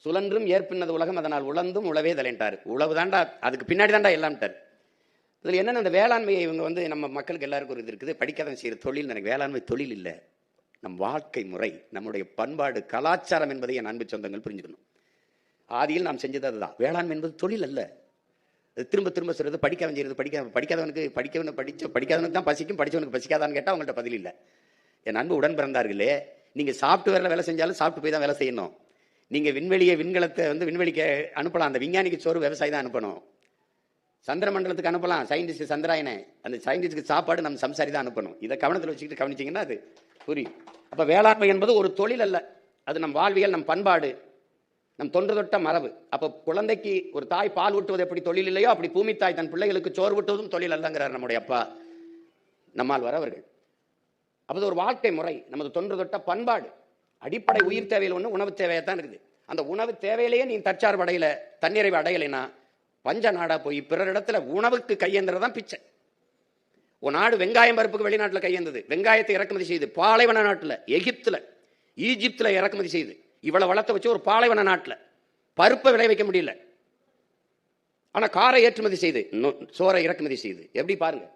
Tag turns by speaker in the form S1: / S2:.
S1: சுழன்றும் ஏற்பின்னது உலகம், அதனால் உழந்தும் உழவே தலைன்ட்டார். உழவு தாண்டா, அதுக்கு பின்னாடி தாண்டா எல்லாம்ட்டார். இதில் என்னென்ன, அந்த வேளாண்மையை இவங்க வந்து நம்ம மக்களுக்கு எல்லாருக்கும் ஒரு இது இருக்குது, படிக்காதவன் செய்கிற தொழில். எனக்கு வேளாண்மை தொழில் இல்லை, நம் வாழ்க்கை முறை, நம்முடைய பண்பாடு, கலாச்சாரம் என்பதை என் அன்பு சொந்தங்கள் புரிஞ்சுக்கணும். ஆதியில் நாம் செஞ்சது அதுதான். வேளாண்மை என்பது தொழில் அல்ல. அது திரும்ப திரும்ப சொல்றது, படிக்காதவன் செய்யறது. படிக்காதவனுக்கு தான் பசிக்கும், படித்தவனுக்கு பசிக்காதான்னு கேட்டால் அவங்கள்ட்ட பதில் இல்லை. என் அன்பு உடன் பிறந்தார்களே, நீங்கள் சாஃப்ட்வேரில் வேலை செஞ்சாலும் சாப்பிட்டு போய் தான் வேலை செய்யணும். நீங்கள் விண்வெளியை வந்து விண்வெளிக்கு அனுப்பலாம், அந்த விஞ்ஞானிக்கு சோறு விவசாயி தான் அனுப்பணும். சந்திர மண்டலத்துக்கு அனுப்பலாம் சயின்டிஸ்ட் சந்திராயனை, அந்த சயின்டிஸ்டுக்கு சாப்பாடு நம்ம சம்சாரி தான் அனுப்பணும். இதை கவனத்தில் வச்சுக்கிட்டு கவனிச்சிங்கன்னா அது புரியும். அப்போ வேளாண்மை என்பது ஒரு தொழில் அல்ல, அது நம் வாழ்வியல், நம் பண்பாடு, நம் தொன்று தொட்ட மரபு. அப்போ குழந்தைக்கு ஒரு தாய் பால் ஊட்டுவது எப்படி தொழில் இல்லையோ, அப்படி பூமி தாய் தன் பிள்ளைகளுக்கு சோறு ஊட்டுவதும் தொழில் அல்லங்கிறார் நம்முடைய அப்பா நம்மால் வரவர்கள். அப்போ ஒரு வாழ்க்கை முறை, நமது தொன்று தொட்ட பண்பாடு. அடிப்படை உயிர் தேவையில் ஒன்று உணவு தேவையாக தான் இருக்குது. அந்த உணவு தேவையிலேயே நீ தற்சார்பு அடையலை, தன்னிறைவு அடையலைன்னா பஞ்ச நாடா போய் பிறர் இடத்துல உணவுக்கு கையேந்திரதான் பிச்சை. ஒரு நாடு வெங்காயம் பருப்புக்கு வெளிநாட்டில் கையேந்தது, வெங்காயத்தை இறக்குமதி செய்து பாலைவன நாட்டில், எகிப்தில், ஈஜிப்தில் இறக்குமதி செய்து இவ்வளவு வளர்த்த வச்சு ஒரு பாலைவன நாட்டில் பருப்பை விளைவிக்க முடியல. ஆனால் காரை ஏற்றுமதி செய்து, சோறை இறக்குமதி செய்து, எப்படி பாருங்க.